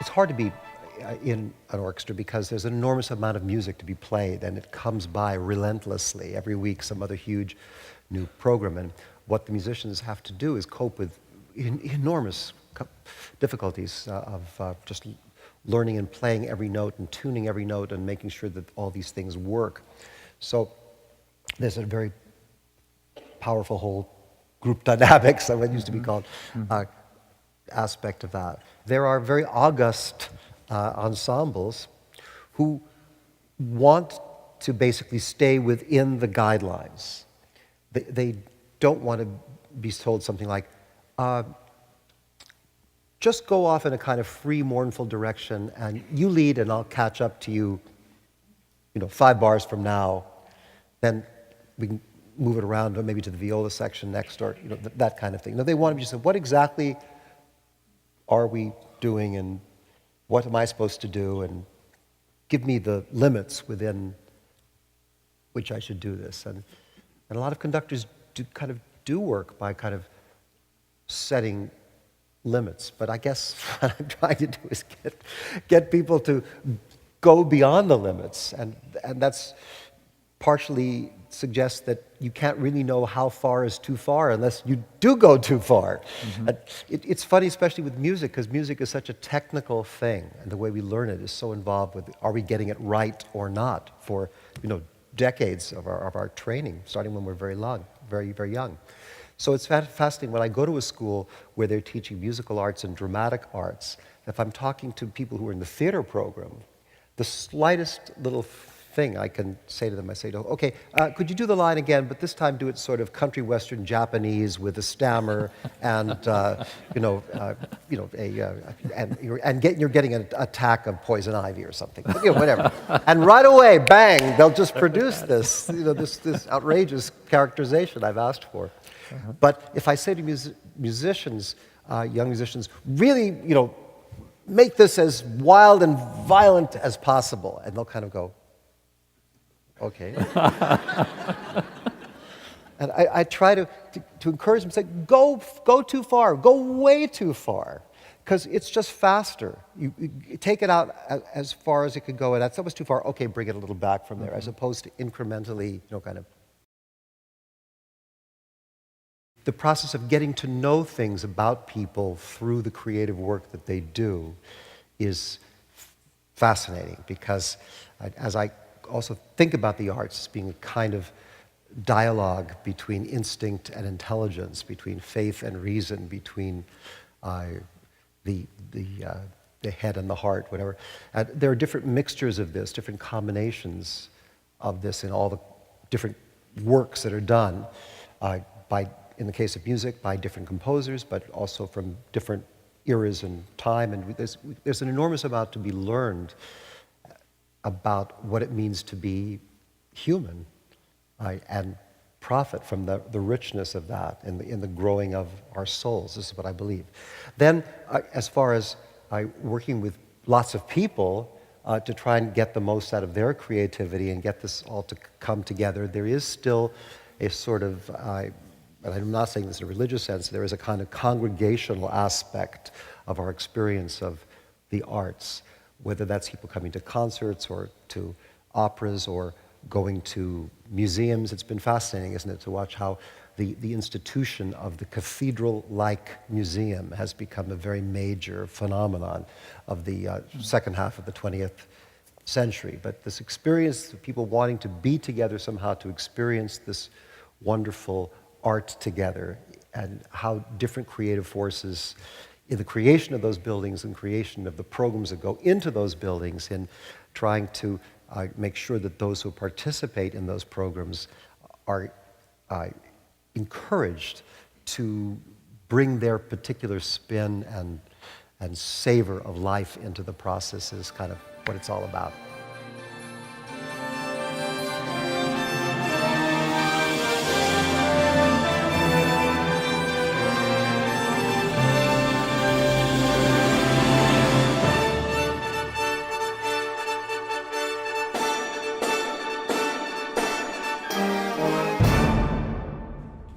it's hard to be in an orchestra because there's an enormous amount of music to be played, and it comes by relentlessly. Every week, some other huge new program, and what the musicians have to do is cope with enormous difficulties of just learning and playing every note and tuning every note and making sure that all these things work. So there's a very powerful whole group dynamics, what used to be called, aspect of that. There are very august ensembles who want to basically stay within the guidelines. They don't want to be told something like, just go off in a kind of free, mournful direction, and you lead, and I'll catch up to you, 5 bars from now. Then we can move it around, or maybe to the viola section next, or that kind of thing. No, they want to just say, what exactly are we doing, and what am I supposed to do, and give me the limits within which I should do this. And a lot of conductors do work by kind of setting limits. But I guess what I'm trying to do is get people to go beyond the limits, and that's partially suggests that you can't really know how far is too far unless you do go too far. It's funny, especially with music, because music is such a technical thing, and the way we learn it is so involved with, are we getting it right or not, for decades of our training, starting when we're very young. So it's fascinating when I go to a school where they're teaching musical arts and dramatic arts. If I'm talking to people who are in the theater program, the slightest little thing I can say to them, I say, okay, could you do the line again, but this time do it sort of country western Japanese with a stammer, and you're getting an attack of poison ivy or something, whatever. And right away, bang, they'll just produce this, this outrageous characterization I've asked for. But if I say to musicians, young musicians, really, make this as wild and violent as possible, and they'll kind of go, okay. And I try to encourage them, say, go too far, go way too far, because it's just faster. You take it out as far as it could go, and that was too far, okay, bring it a little back from there, as opposed to incrementally, kind of. The process of getting to know things about people through the creative work that they do is fascinating, because as I also think about the arts as being a kind of dialogue between instinct and intelligence, between faith and reason, between the head and the heart, whatever. There are different mixtures of this, different combinations of this in all the different works that are done in the case of music, by different composers, but also from different eras and time. And there's an enormous amount to be learned about what it means to be human, and profit from the richness of that in the growing of our souls. This is what I believe. Then, as far as working with lots of people to try and get the most out of their creativity and get this all to come together, there is still a sort of, and I'm not saying this in a religious sense, there is a kind of congregational aspect of our experience of the arts, whether that's people coming to concerts or to operas or going to museums. It's been fascinating, isn't it, to watch how the institution of the cathedral-like museum has become a very major phenomenon of the second half of the 20th century. But this experience of people wanting to be together somehow to experience this wonderful art together, and how different creative forces in the creation of those buildings and creation of the programs that go into those buildings, in trying to make sure that those who participate in those programs are encouraged to bring their particular spin and savor of life into the process is kind of what it's all about.